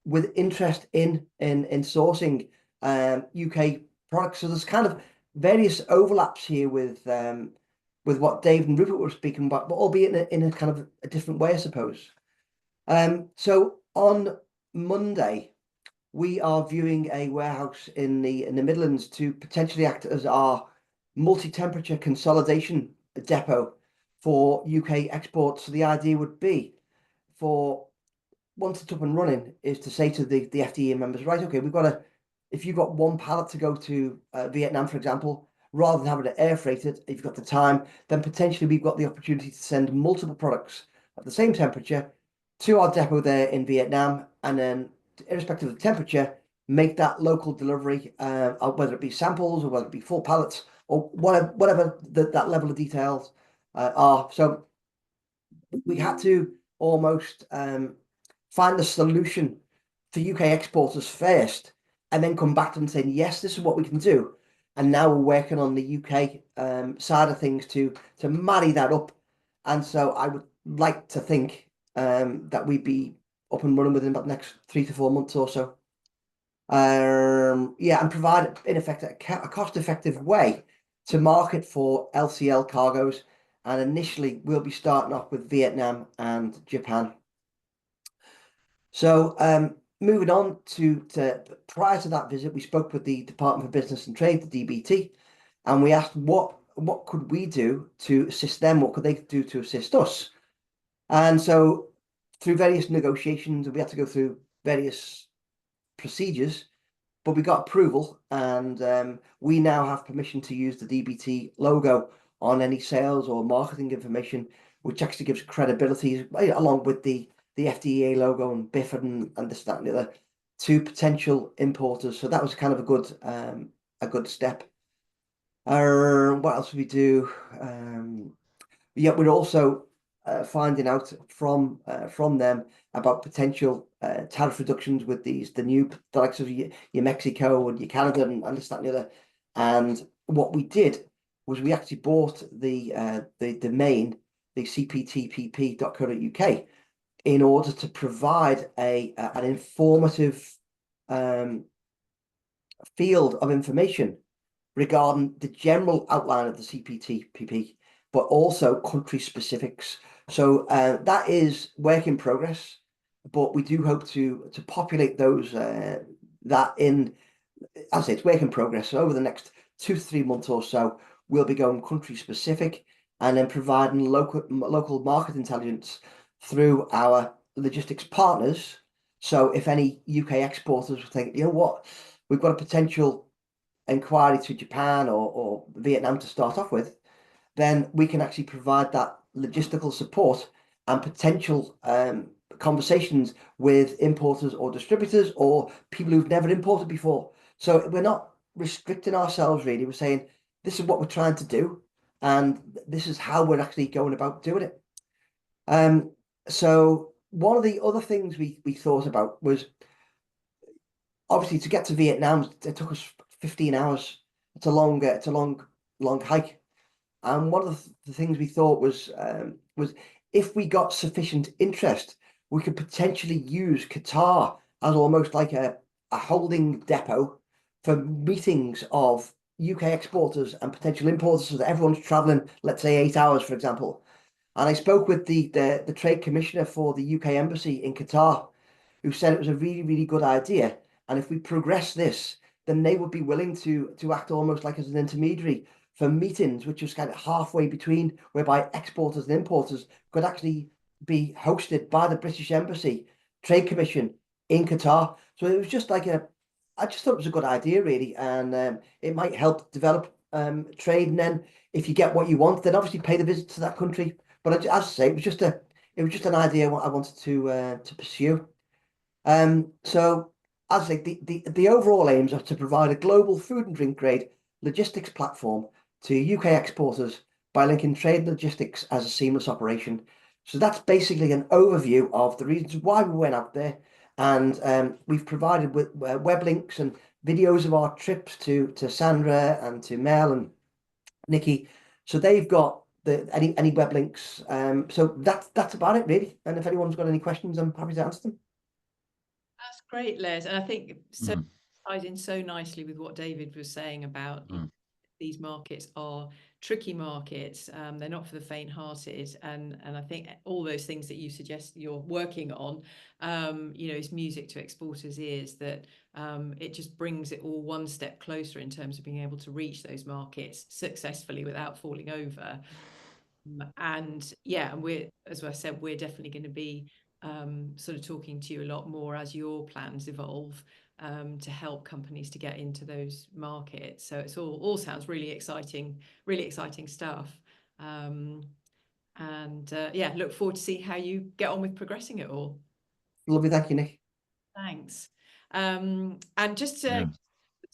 with interest in sourcing UK products. So there's kind of various overlaps here with what Dave and Rupert were speaking about, but albeit in a kind of a different way, I suppose. So on Monday, we are viewing a warehouse in the Midlands to potentially act as our multi-temperature consolidation depot for UK exports. So the idea would be, for once it's up and running, is to say to the FDEA members, right, okay, if you've got 1 pallet to go to Vietnam, for example, rather than having to air freight it, if you've got the time, then potentially we've got the opportunity to send multiple products at the same temperature to our depot there in Vietnam, and then, irrespective of the temperature, make that local delivery, whether it be samples or whether it be full pallets or whatever that level of details are. So we had to almost find a solution for UK exporters first, and then come back to them saying, yes, this is what we can do. And now we're working on the UK side of things to marry that up. And so I would like to think that we'd be up and running within about the next 3 to 4 months or so. Yeah, and provide, in effect, a cost-effective way to market for LCL cargoes. And initially, we'll be starting off with Vietnam and Japan. So moving on to prior to that visit, we spoke with the Department for Business and Trade, the DBT, and we asked what could we do to assist them, what could they do to assist us. And so through various negotiations, we had to go through various procedures, but we got approval, and we now have permission to use the DBT logo on any sales or marketing information, which actually gives credibility, along with the FDEA logo and BIF and this, that, and the other, to potential importers. So that was kind of a good step. What else did we do? Yeah, we're also finding out from them about potential tariff reductions with the likes of your Mexico and your Canada and this, that, and the other. And what we did was we actually bought the domain, the cptpp.co.uk, in order to provide an informative field of information regarding the general outline of the CPTPP, but also country specifics. So that is work in progress. but we do hope to populate those that in, as I say, it's work in progress. So over the next 2 to 3 months or so, we'll be going country specific and then providing local market intelligence through our logistics partners. So if any UK exporters think, you know what, we've got a potential inquiry to Japan or Vietnam to start off with, then we can actually provide that logistical support and potential conversations with importers or distributors or people who've never imported before. So we're not restricting ourselves really. We're saying this is what we're trying to do, and this is how we're actually going about doing it. So one of the other things we thought about was obviously to get to Vietnam. It took us 15 hours. It's a long hike. And one of the things we thought was if we got sufficient interest, we could potentially use Qatar as almost like a holding depot for meetings of UK exporters and potential importers, so that everyone's traveling, let's say 8 hours, for example. And I spoke with the trade commissioner for the UK embassy in Qatar, who said it was a really good idea. And if we progress this, then they would be willing to act almost like as an intermediary for meetings, which was kind of halfway between, whereby exporters and importers could actually be hosted by the British Embassy Trade Commission in Qatar. So it was just like I just thought it was a good idea, really, and it might help develop trade. And then if you get what you want, then obviously pay the visit to that country. But as I say, it was just an idea what I wanted to pursue. So as I say, the overall aims are to provide a global food and drink grade logistics platform to UK exporters by linking trade and logistics as a seamless operation. So that's basically an overview of the reasons why we went out there, and we've provided with web links and videos of our trips to Sandra and to Mel and Nikki. So they've got any web links. So that's about it really. And if anyone's got any questions, I'm happy to answer them. That's great, Les. And I think so ties in so nicely with what David was saying about these markets are tricky markets. They're not for the faint-hearted, and I think all those things that you suggest you're working on, is music to exporters' ears. That it just brings it all one step closer in terms of being able to reach those markets successfully without falling over. And we're, as I said, we're definitely going to be sort of talking to you a lot more as your plans evolve to help companies to get into those markets. So it's all sounds really exciting stuff. Look forward to see how you get on with progressing it all. Lovely, thank you, Nick. Thanks. And just to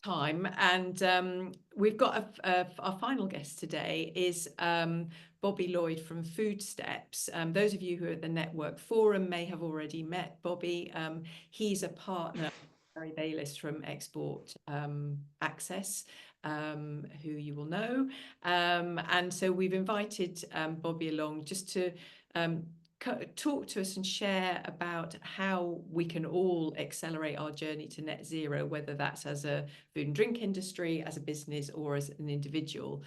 time, and we've got our final guest today is Bobby Lloyd from Food Steps. Those of you who are at the Network Forum may have already met Bobby. He's a partner, Barry Bayliss from Export Access, who you will know. And so we've invited Bobby along just to talk to us and share about how we can all accelerate our journey to net zero, whether that's as a food and drink industry, as a business, or as an individual.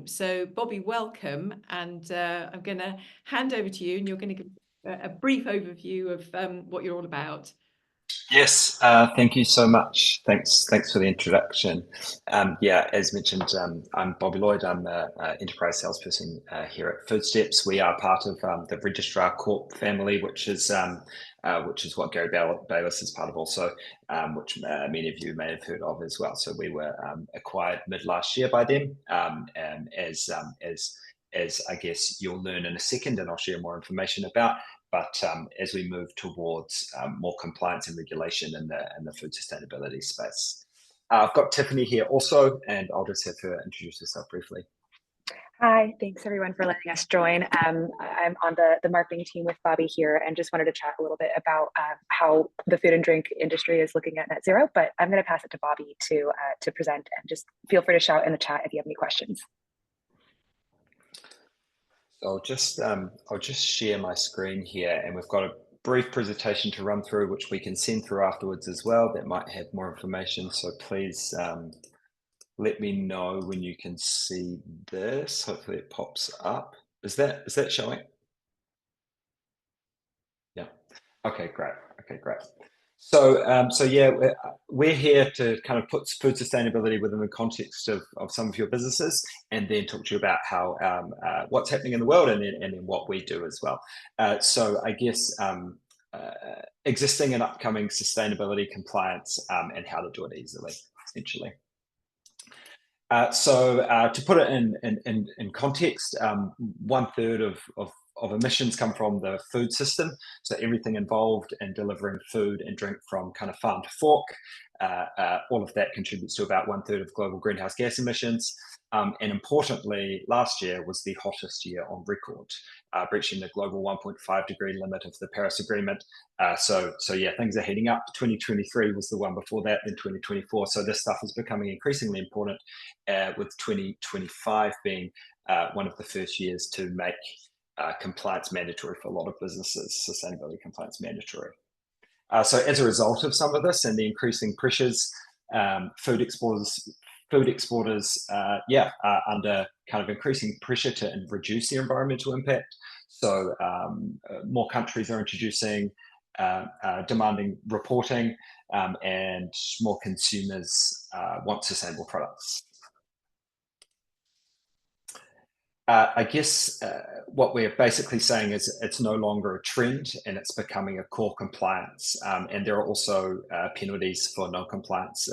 So Bobby, welcome, and I'm going to hand over to you, and you're going to give a brief overview of what you're all about. Yes, thank you so much. Thanks for the introduction. As mentioned, I'm Bobby Lloyd. I'm the enterprise salesperson here at Food Steps. We are part of the Registrar Corp family, which is what Gary Bayliss is part of also, which many of you may have heard of as well. So we were acquired mid last year by them, and as I guess you'll learn in a second, and I'll share more information about. But as we move towards more compliance and regulation in the food sustainability space. I've got Tiffany here also, and I'll just have her introduce herself briefly. Hi, thanks everyone for letting us join. I'm on the marketing team with Bobby here, and just wanted to chat a little bit about how the food and drink industry is looking at net zero, but I'm going to pass it to Bobby to present, and just feel free to shout in the chat if you have any questions. I'll just share my screen here, and we've got a brief presentation to run through, which we can send through afterwards as well. That might have more information. So please let me know when you can see this. Hopefully it pops up. Is that showing? Yeah. Okay, great. Okay, great. So, so yeah, we're here to kind of put food sustainability within the context of some of your businesses, and then talk to you about how what's happening in the world, and then what we do as well. So I guess existing and upcoming sustainability compliance, and how to do it easily, essentially. So to put it in context, 1/3 of emissions come from the food system. So everything involved in delivering food and drink from kind of farm to fork, all of that contributes to about 1/3 of global greenhouse gas emissions. And importantly, last year was the hottest year on record, breaching the global 1.5 degree limit of the Paris Agreement. So yeah, things are heating up. 2023 was the one before that, then 2024. So this stuff is becoming increasingly important, with 2025 being one of the first years to make compliance mandatory for a lot of businesses, sustainability compliance mandatory. So as a result of some of this and the increasing pressures, food exporters, are under kind of increasing pressure to reduce their environmental impact. So more countries are introducing, demanding reporting, and more consumers want sustainable products. I guess what we're basically saying is it's no longer a trend, and it's becoming a core compliance. And there are also penalties for non-compliance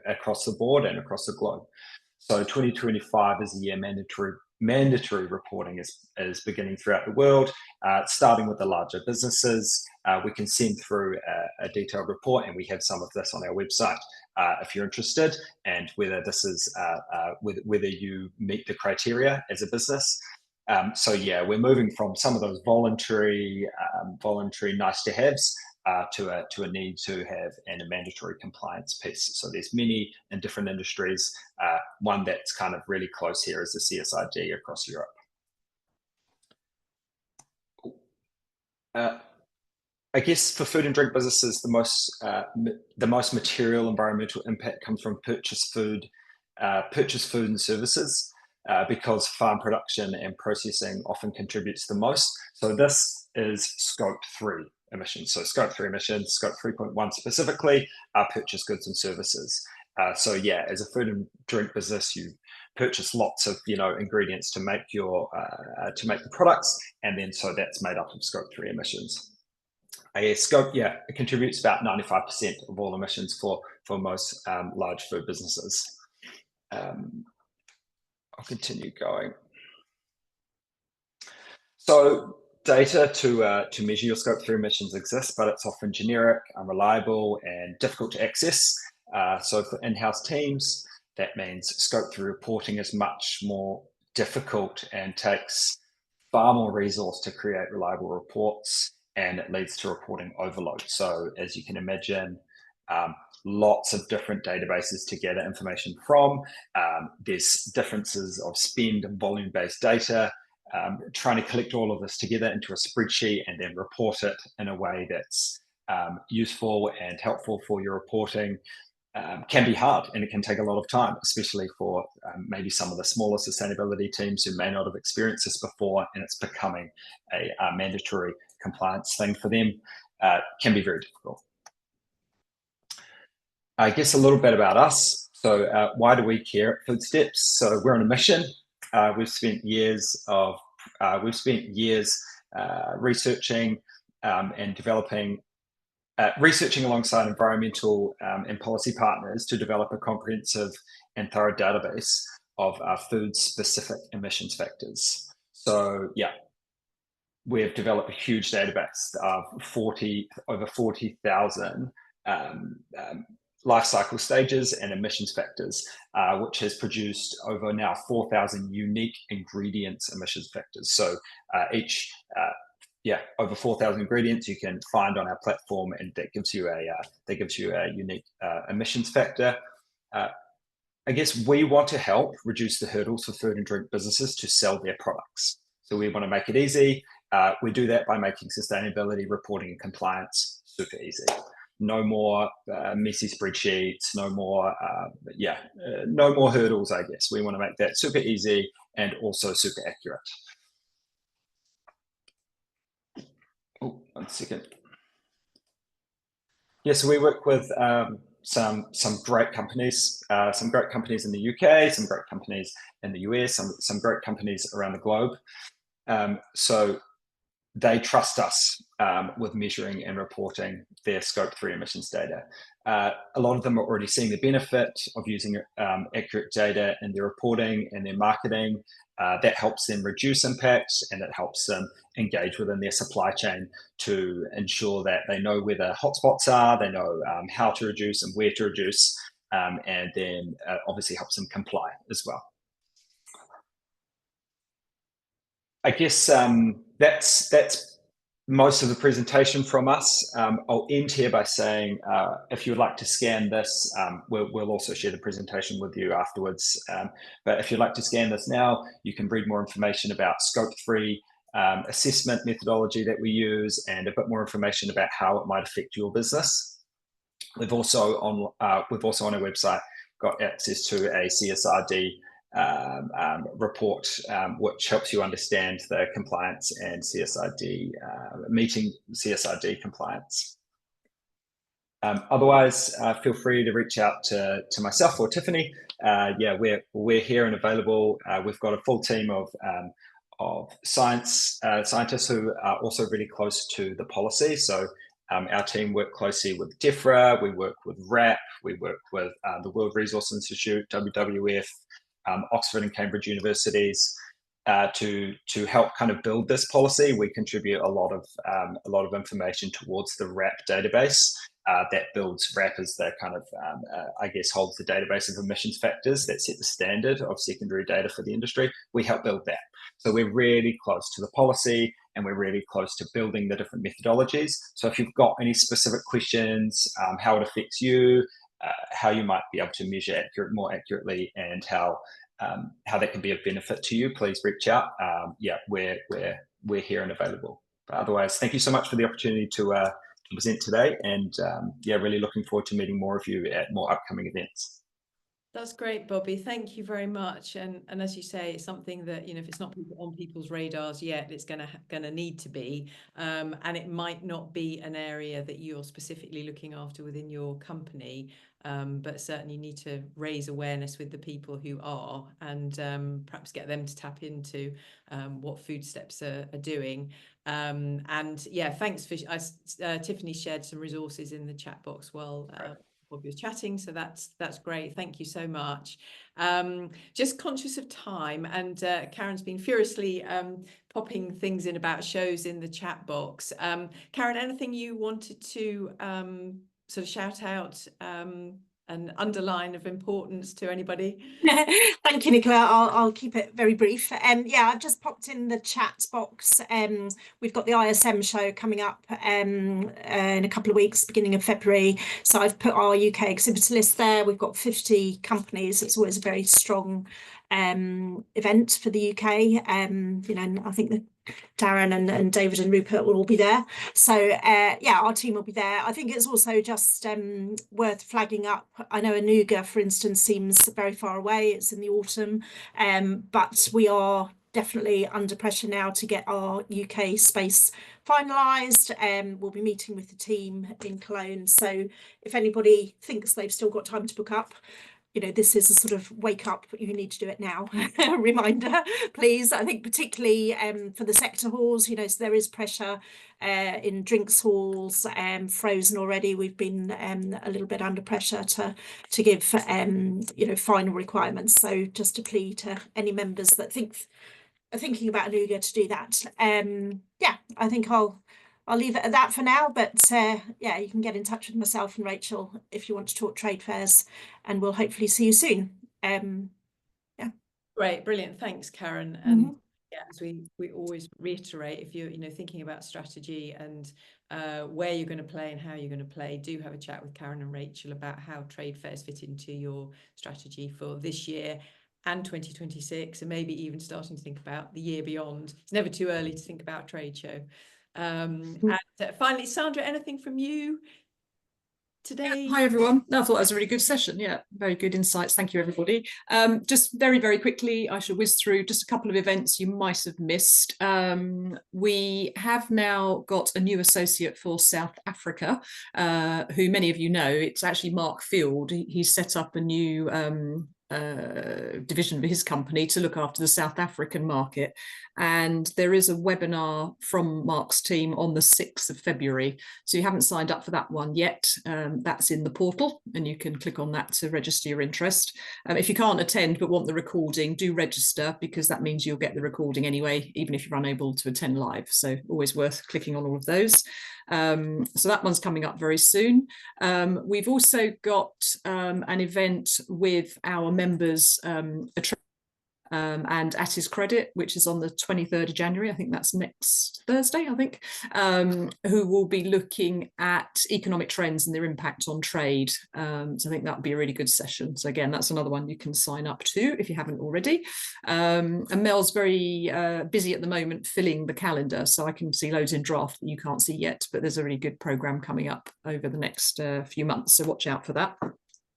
across the board and across the globe. So 2025 is the year mandatory reporting is beginning throughout the world, starting with the larger businesses. We can send through a detailed report, and we have some of this on our website if you're interested, and whether this is whether you meet the criteria as a business. So yeah, we're moving from some of those voluntary nice to haves to a need to have and a mandatory compliance piece. So there's many in different industries. One that's kind of really close here is the CSRD across Europe. I guess for food and drink businesses, the most material environmental impact comes from purchased food and services, because farm production and processing often contributes the most. So this is Scope 3 emissions. So Scope 3 emissions, Scope 3.1 specifically, are purchased goods and services. So yeah, as a food and drink business, you purchase lots of ingredients to make the products, and then so that's made up of Scope 3 emissions. It contributes about 95% of all emissions for most large food businesses. I'll continue going. So data to measure your Scope 3 emissions exists, but it's often generic, unreliable, and difficult to access. So for in-house teams, that means Scope 3 reporting is much more difficult and takes far more resource to create reliable reports, and it leads to reporting overload. So as you can imagine, lots of different databases to gather information from. There's differences of spend and volume-based data. Trying to collect all of this together into a spreadsheet and then report it in a way that's useful and helpful for your reporting can be hard, and it can take a lot of time, especially for maybe some of the smaller sustainability teams who may not have experienced this before, and it's becoming a mandatory compliance thing for them. Can be very difficult. I guess a little bit about us. So why do we care at Foodsteps? So we're on a mission. We've spent years researching and developing, researching alongside environmental and policy partners to develop a comprehensive and thorough database of food-specific emissions factors. So yeah, we've developed a huge database of over 40,000 life cycle stages and emissions factors, which has produced over now 4,000 unique ingredients emissions factors. So over 4,000 ingredients you can find on our platform, and that gives you a unique emissions factor. I guess we want to help reduce the hurdles for food and drink businesses to sell their products. So we want to make it easy. We do that by making sustainability reporting and compliance super easy. No more messy spreadsheets, no more hurdles, I guess. We want to make that super easy and also super accurate. Oh, 1 second. Yeah, so we work with some great companies, in the UK, some great companies in the US, some great companies around the globe. So they trust us with measuring and reporting their Scope 3 emissions data. A lot of them are already seeing the benefit of using accurate data in their reporting and their marketing. That helps them reduce impacts, and it helps them engage within their supply chain to ensure that they know where the hotspots are, they know how to reduce and where to reduce, and then obviously helps them comply as well. I guess that's most of the presentation from us. I'll end here by saying, if you would like to scan this, we'll also share the presentation with you afterwards. But if you'd like to scan this now, you can read more information about Scope 3 assessment methodology that we use, and a bit more information about how it might affect your business. We've also on our website got access to a CSRD report, which helps you understand the compliance and CSRD, meeting CSRD compliance. Otherwise, feel free to reach out to myself or Tiffany. Yeah, we're here and available. We've got a full team of scientists who are also really close to the policy. So our team work closely with DEFRA, we work with RAP, we work with the World Resource Institute, WWF, Oxford and Cambridge universities, to help kind of build this policy. We contribute a lot of information towards the RAP database that builds RAP as the kind of I guess holds the database of emissions factors that set the standard of secondary data for the industry. We help build that. So we're really close to the policy, and we're really close to building the different methodologies. So if you've got any specific questions, how it affects you, how you might be able to measure more accurately, and how that can be of benefit to you, please reach out. Yeah, we're here and available. But otherwise, thank you so much for the opportunity to present today, and yeah, really looking forward to meeting more of you at more upcoming events. That's great, Bobby. Thank you very much. And as you say, it's something that, if it's not on people's radars yet, it's gonna need to be. And it might not be an area that you're specifically looking after within your company, but certainly need to raise awareness with the people who are, and perhaps get them to tap into what Food Steps are doing. And yeah, thanks for Tiffany shared some resources in the chat box while Bobby was chatting, so that's great. Thank you so much. Just conscious of time, and Karen's been furiously popping things in about shows in the chat box. Karen, anything you wanted to sort of shout out and underline of importance to anybody? Thank you, Nicola. I'll keep it very brief. Yeah, I've just popped in the chat box. We've got the ISM show coming up in a couple of weeks, beginning of February. So I've put our UK exhibitor list there. We've got 50 companies. It's always a very strong event for the UK. And I think that Darren and David and Rupert will all be there. So yeah, our team will be there. I think it's also just worth flagging up. I know Anuga, for instance, seems very far away. It's in the autumn, but we are definitely under pressure now to get our UK space finalised. We'll be meeting with the team in Cologne. So if anybody thinks they've still got time to book up, this is a sort of wake up, you need to do it now reminder, please. I think particularly for the sector halls, so there is pressure in drinks halls, frozen already. We've been a little bit under pressure to give final requirements. So just a plea to any members that are thinking about Anuga to do that. Yeah, I think I'll leave it at that for now, but yeah, you can get in touch with myself and Rachel if you want to talk trade fairs, and we'll hopefully see you soon. Yeah. Great, brilliant. Thanks, Karen. And yeah, as we always reiterate, if you're thinking about strategy and where you're going to play and how you're going to play, do have a chat with Karen and Rachel about how trade fairs fit into your strategy for this year and 2026, and maybe even starting to think about the year beyond. It's never too early to think about a trade show. And finally, Sandra, anything from you? today? Hi, everyone. I thought that was a really good session. Yeah, very good insights. Thank you, everybody. Just very, very quickly, I should whiz through just a couple of events you might have missed. We have now got a new associate for South Africa, who many of you know. It's actually Mark Field. He's set up a new division of his company to look after the South African market. And there is a webinar from Mark's team on the 6th of February. So you haven't signed up for that one yet. That's in the portal and you can click on that to register your interest. If you can't attend but want the recording, do register, because that means you'll get the recording anyway, even if you're unable to attend live. So always worth clicking on all of those. So that one's coming up very soon. We've also got an event with our members, and At His Credit, which is on the 23rd of January, I think that's next Thursday, I think, who will be looking at economic trends and their impact on trade. So I think that would be a really good session. So again, that's another one you can sign up to if you haven't already. And Mel's very busy at the moment filling the calendar, so I can see loads in draft that you can't see yet, but there's a really good programme coming up over the next few months, so watch out for that.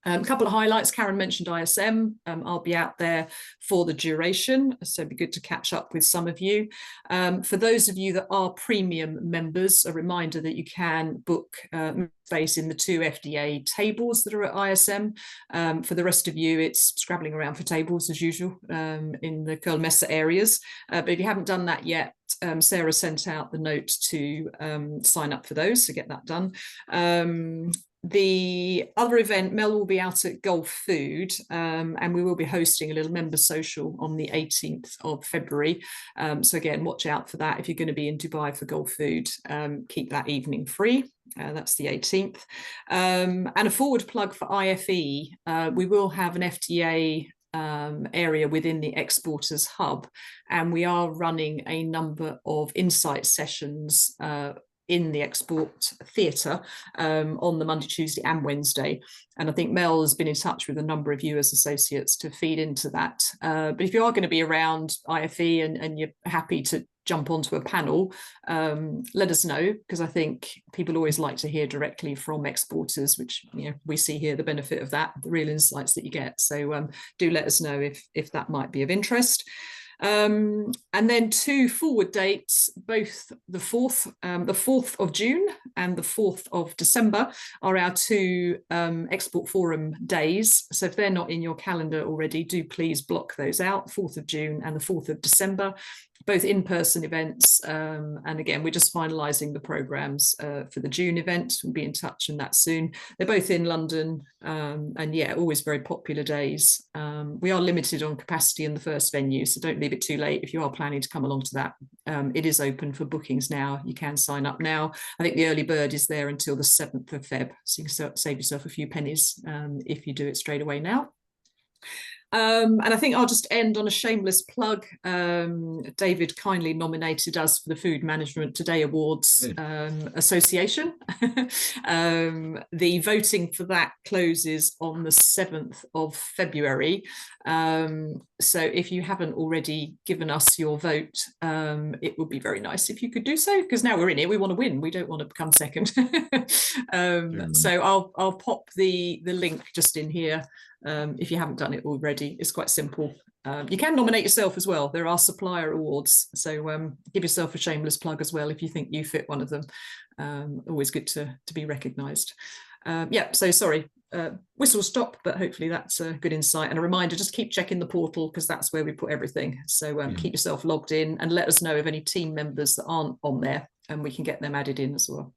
A couple of highlights. Karen mentioned ISM. I'll be out there for the duration, so it'd be good to catch up with some of you. For those of you that are premium members, a reminder that you can book space in the 2 FDEA tables that are at ISM. For the rest of you, it's scrabbling around for tables as usual in the Kölmesse areas. But if you haven't done that yet, Sarah sent out the note to sign up for those, so get that done. The other event, Mel will be out at Gulf Food, and we will be hosting a little member social on the 18th of February. So again, watch out for that. If you're going to be in Dubai for Gulf Food, keep that evening free. That's the 18th. And a forward plug for IFE. We will have an FTA area within the Exporters Hub, and we are running a number of insight sessions in the export theatre on the Monday, Tuesday and Wednesday. And I think Mel has been in touch with a number of you as associates to feed into that. But if you are going to be around IFE and you're happy to jump onto a panel, let us know, because I think people always like to hear directly from exporters, which we see here the benefit of that, the real insights that you get. So do let us know if that might be of interest. And then 2 forward dates, both the 4th of June and the 4th of December are our 2 Export Forum days. So if they're not in your calendar already, do please block those out, 4th of June and the 4th of December. Both in-person events, and again, we're just finalising the programmes for the June event. We'll be in touch on that soon. They're both in London, and yeah, always very popular days. We are limited on capacity in the first venue, so don't leave it too late if you are planning to come along to that. It is open for bookings now. You can sign up now. I think the early bird is there until the 7th of Feb, so you can save yourself a few pennies if you do it straight away now. And I think I'll just end on a shameless plug. David kindly nominated us for the Food Management Today Awards Association. The voting for that closes on the 7th of February. So if you haven't already given us your vote, it would be very nice if you could do so, because now we're in it, we want to win, we don't want to become second. So I'll pop the link just in here. If you haven't done it already, it's quite simple. You can nominate yourself as well. There are supplier awards, so give yourself a shameless plug as well if you think you fit one of them. Always good to be recognised. Yeah, so sorry, whistle stop, but hopefully that's a good insight. And a reminder, just keep checking the portal, because that's where we put everything. So keep yourself logged in and let us know of any team members that aren't on there, and we can get them added in as well.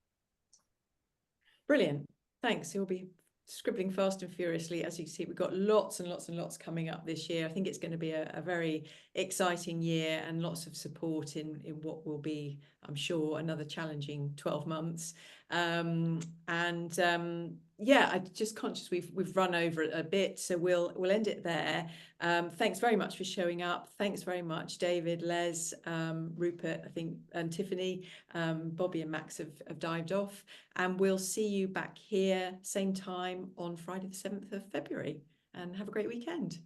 Brilliant. Thanks. You'll be scribbling fast and furiously. As you can see, we've got lots and lots and lots coming up this year. I think it's going to be a very exciting year, and lots of support in what will be, I'm sure, another challenging 12 months. Yeah, I'm just conscious we've run over a bit, so we'll end it there. Thanks very much for showing up. Thanks very much, David, Les, Rupert, I think, and Tiffany. Bobby and Max have dived off, and we'll see you back here same time on Friday the 7th of February, and have a great weekend.